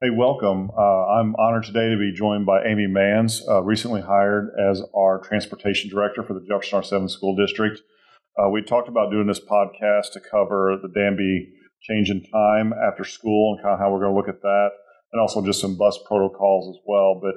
Hey, welcome. I'm honored today to be joined by Amy Manns, recently hired as our transportation director for the Jefferson R-7 School District. We talked about doing this podcast to cover the Danby change in time after school and kind of how we're going to look at that, and also just some bus protocols as well. But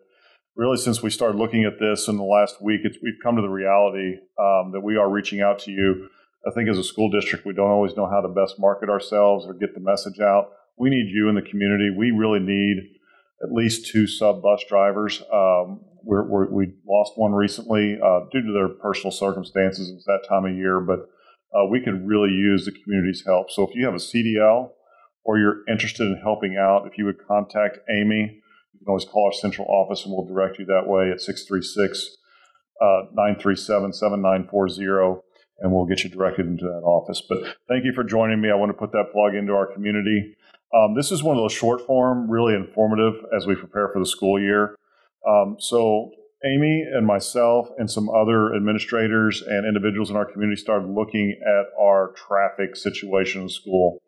really, since we started looking at this in the last week, we've come to the reality that we are reaching out to you. I think as a school district, we don't always know how to best market ourselves or get the message out. We need you in the community. We really need at least 2 sub-bus drivers. We lost one recently due to their personal circumstances. It's that time of year, but we could really use the community's help. So if you have a CDL or you're interested in helping out, if you would contact Amy, you can always call our central office and we'll direct you that way at 636-937-7940. And we'll get you directed into that office. But thank you for joining me. I want to put that plug into our community. This is one of those short form, really informative as we prepare for the school year. So Amy and myself and some other administrators and individuals in our community started looking at our traffic situation in school.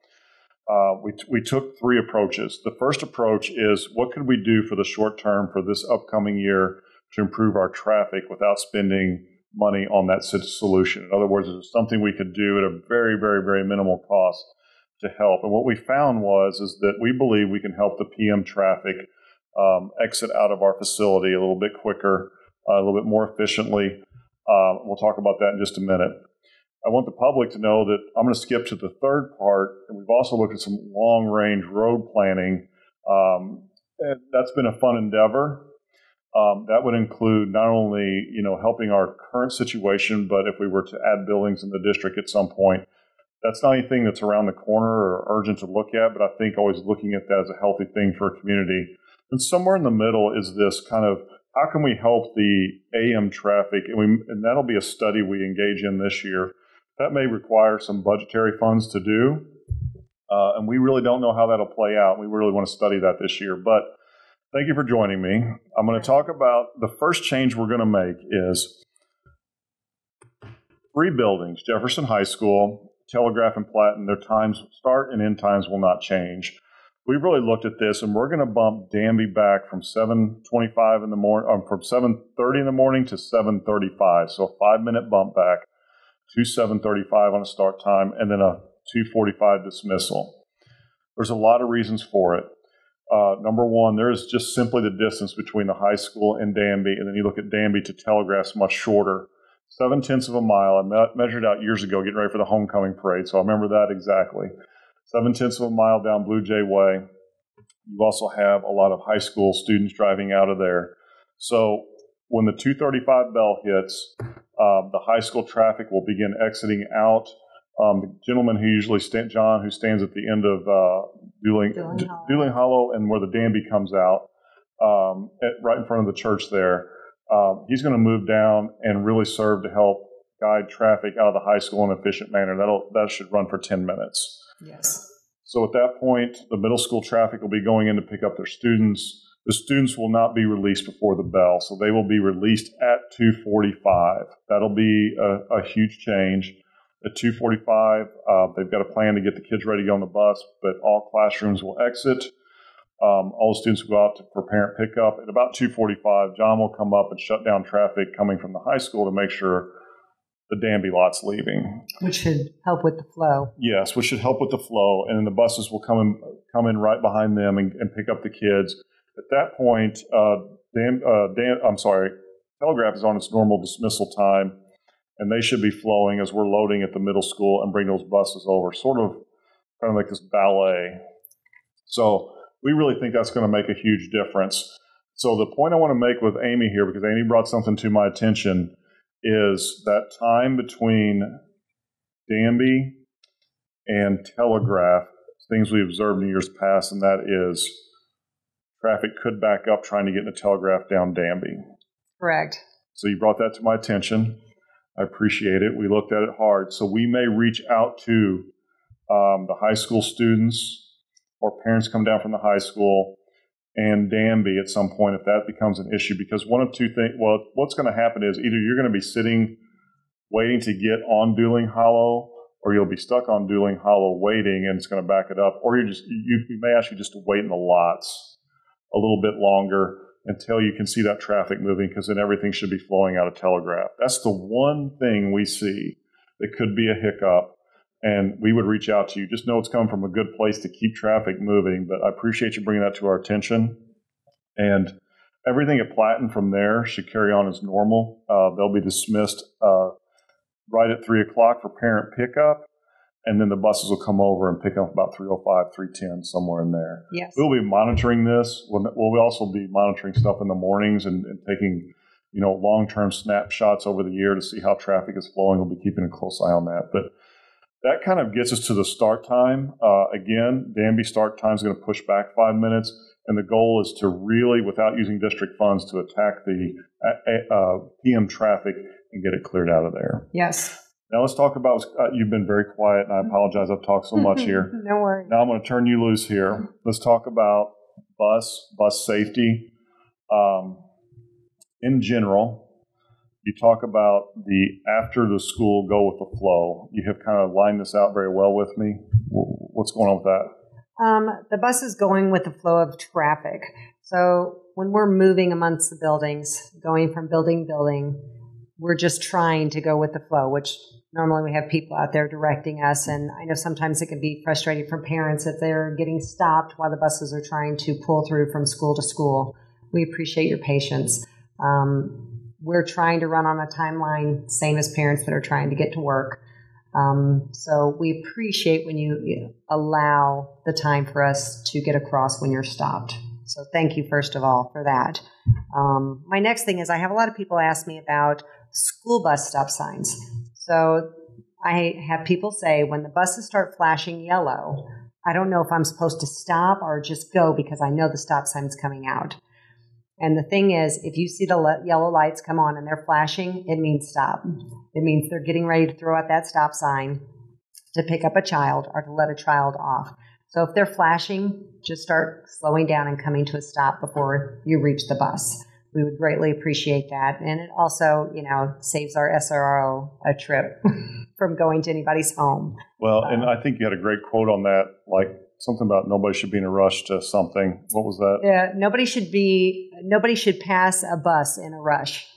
We took 3 approaches. The first approach is, what could we do for the short term for this upcoming year to improve our traffic without spending money on that solution? In other words, it's something we could do at a very, very, very minimal cost to help. And what we found is that we believe we can help the PM traffic exit out of our facility a little bit quicker, a little bit more efficiently. We'll talk about that in just a minute. I want the public to know that I'm going to skip to the third part, and we've also looked at some long-range road planning. And that's been a fun endeavor. That would include not only, helping our current situation, but if we were to add buildings in the district at some point, that's not anything that's around the corner or urgent to look at, but I think always looking at that as a healthy thing for a community. And somewhere in the middle is this kind of, how can we help the AM traffic? And that'll be a study we engage in this year. That may require some budgetary funds to do, and we really don't know how that'll play out. We really want to study that this year, but thank you for joining me. I'm going to talk about the first change we're going to make is 3 buildings, Jefferson High School, Telegraph, and Plattin. Their times, start and end times, will not change. We've really looked at this, and we're going to bump Danby back from 7:25 in the morning, from 7:30 in the morning to 7:35. So a 5-minute bump back to 7:35 on a start time, and then a 2:45 dismissal. There's a lot of reasons for it. Number one, there is just simply the distance between the high school and Danby, and then you look at Danby to Telegraph's much shorter. 0.7 miles. I measured out years ago getting ready for the homecoming parade, so I remember that exactly. 0.7 miles down Blue Jay Way. You also have a lot of high school students driving out of there. So when the 2:35 bell hits, the high school traffic will begin exiting out. The gentleman who usually John, who stands at the end of Dueling Hollow and where the Danby comes out, right in front of the church there, he's going to move down and really serve to help guide traffic out of the high school in an efficient manner. That should run for 10 minutes. Yes. So at that point, the middle school traffic will be going in to pick up their students. The students will not be released before the bell, so they will be released at 2:45. That'll be a huge change. At 2:45, they've got a plan to get the kids ready to go on the bus, but all classrooms will exit. All the students will go out for parent pickup. At about 2:45, John will come up and shut down traffic coming from the high school to make sure the Danby lot's leaving. Which should help with the flow. Yes, which should help with the flow. And then the buses will come in right behind them and pick up the kids. At that point, Telegraph is on its normal dismissal time, and they should be flowing as we're loading at the middle school and bring those buses over, sort of kind of like this ballet. So we really think that's going to make a huge difference. So the point I want to make with Amy here, because Amy brought something to my attention, is that time between Danby and Telegraph, things we observed in years past, and that is traffic could back up trying to get into Telegraph down Danby. Correct. So you brought that to my attention. I appreciate it. We looked at it hard. So we may reach out to the high school students or parents come down from the high school and Danby at some point if that becomes an issue. Because one of two things, well, what's going to happen is either you're going to be sitting waiting to get on Dueling Hollow, or you'll be stuck on Dueling Hollow waiting and it's going to back it up, or you may ask you just to wait in the lots. a little bit longer until you can see that traffic moving, because then everything should be flowing out of telegraph. That's the one thing we see that could be a hiccup, and we would reach out to you. Just know it's coming from a good place to keep traffic moving, but I appreciate you bringing that to our attention. And everything at Plattin from there should carry on as normal. They'll be dismissed right at 3 o'clock for parent pickup, and then the buses will come over and pick up about 3:05, 3:10, somewhere in there. Yes. We'll be monitoring this. We'll also be monitoring stuff in the mornings and taking, long-term snapshots over the year to see how traffic is flowing. We'll be keeping a close eye on that. But that kind of gets us to the start time. Again, Danby start time is going to push back 5 minutes. And the goal is to really, without using district funds, to attack the PM traffic and get it cleared out of there. Yes. Now let's talk about, you've been very quiet, and I apologize, I've talked so much here. No worries. Now I'm going to turn you loose here. Let's talk about bus safety. In general, you talk about the after the school go with the flow. You have kind of lined this out very well with me. What's going on with that? The bus is going with the flow of traffic. So when we're moving amongst the buildings, going from building to building, we're just trying to go with the flow, which normally we have people out there directing us. And I know sometimes it can be frustrating for parents if they're getting stopped while the buses are trying to pull through from school to school. We appreciate your patience. We're trying to run on a timeline, same as parents that are trying to get to work. So we appreciate when you allow the time for us to get across when you're stopped. So thank you, first of all, for that. My next thing is I have a lot of people ask me about school bus stop signs. So I have people say when the buses start flashing yellow, I don't know if I'm supposed to stop or just go because I know the stop sign is coming out. And the thing is, if you see the yellow lights come on and they're flashing, it means stop. It means they're getting ready to throw out that stop sign to pick up a child or to let a child off. So if they're flashing, just start slowing down and coming to a stop before you reach the bus. We would greatly appreciate that. And it also, saves our SRO a trip from going to anybody's home. Well, and I think you had a great quote on that, like something about nobody should be in a rush to something. What was that? Yeah, nobody should pass a bus in a rush.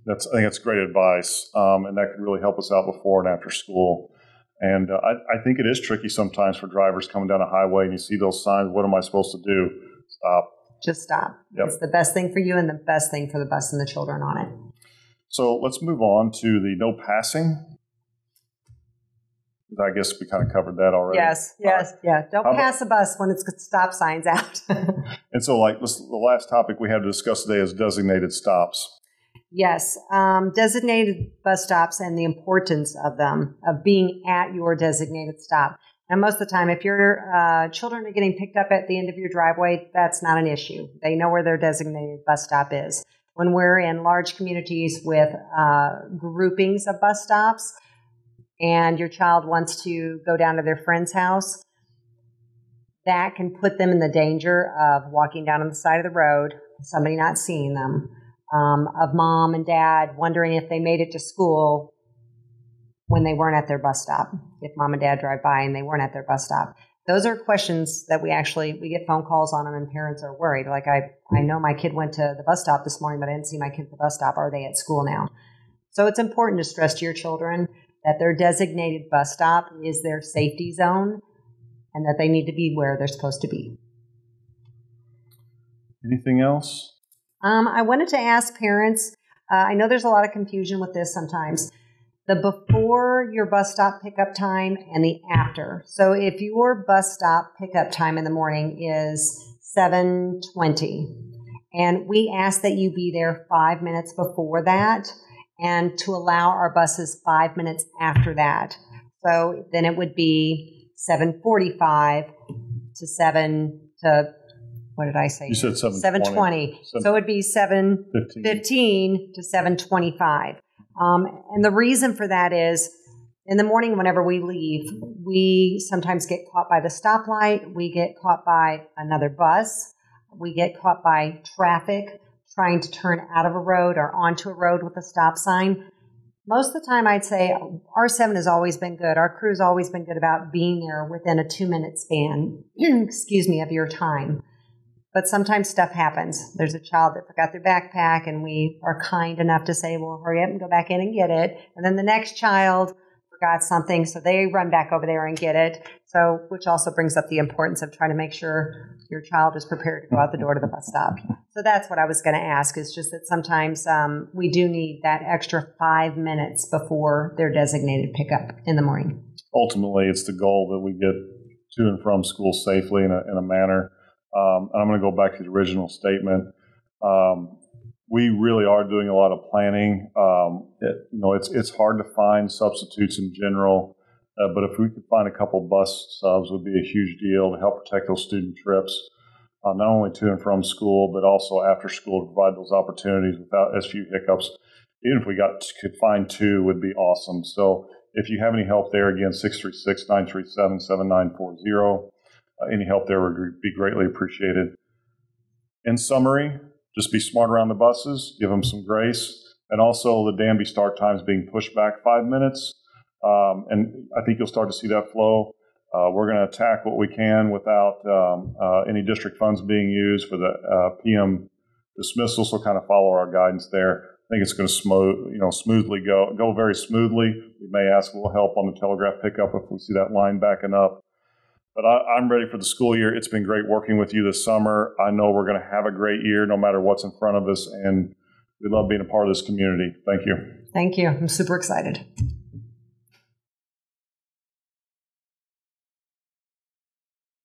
I think that's great advice, and that could really help us out before and after school. And I think it is tricky sometimes for drivers coming down a highway and you see those signs. What am I supposed to do? Stop. Just stop. Yep. It's the best thing for you and the best thing for the bus and the children on it. So let's move on to the no passing. I guess we kind of covered that already. Yes. Yeah. Don't pass a bus when it's got stop signs out. And so the last topic we have to discuss today is designated stops. Yes. Designated bus stops and the importance of them, of being at your designated stop. Now, most of the time, if your children are getting picked up at the end of your driveway, that's not an issue. They know where their designated bus stop is. When we're in large communities with groupings of bus stops, and your child wants to go down to their friend's house, that can put them in the danger of walking down on the side of the road, somebody not seeing them, of mom and dad wondering if they made it to school when they weren't at their bus stop, if mom and dad drive by and they weren't at their bus stop. Those are questions that we get phone calls on them, and parents are worried. Like, I know my kid went to the bus stop this morning, but I didn't see my kid at the bus stop. Are they at school now? So it's important to stress to your children that their designated bus stop is their safety zone and that they need to be where they're supposed to be. Anything else? I wanted to ask parents, I know there's a lot of confusion with this sometimes, the before your bus stop pickup time and the after. So if your bus stop pickup time in the morning is 7:20, and we ask that you be there 5 minutes before that, and to allow our buses 5 minutes after that. So then it would be 7:45 to 7:20. So it would be 7:15 to 7:25. And the reason for that is in the morning, whenever we leave, we sometimes get caught by the stoplight. We get caught by another bus. We get caught by traffic trying to turn out of a road or onto a road with a stop sign. Most of the time, I'd say R-VII has always been good. Our crew's always been good about being there within a 2-minute span, of your time. But sometimes stuff happens. There's a child that forgot their backpack, and we are kind enough to say, well, hurry up and go back in and get it. And then the next child forgot something, so they run back over there and get it. So, which also brings up the importance of trying to make sure your child is prepared to go out the door to the bus stop. So that's what I was going to ask, is just that sometimes we do need that extra 5 minutes before their designated pickup in the morning. Ultimately, it's the goal that we get to and from school safely in a manner. And I'm going to go back to the original statement. We really are doing a lot of planning. It's hard to find substitutes in general, but if we could find a couple bus subs, would be a huge deal to help protect those student trips, not only to and from school, but also after school, to provide those opportunities without as few hiccups. Even if we could find 2, would be awesome. So if you have any help there, again, 636-937-7940. Any help there would be greatly appreciated. In summary, just be smart around the buses, give them some grace, and also the Danby start times being pushed back 5 minutes. And I think you'll start to see that flow. We're going to attack what we can without any district funds being used for the PM dismissal, so kind of follow our guidance there. I think it's going to smoothly go very smoothly. We may ask a little help on the telegraph pickup if we see that line backing up. But I'm ready for the school year. It's been great working with you this summer. I know we're going to have a great year no matter what's in front of us, and we love being a part of this community. Thank you. Thank you. I'm super excited.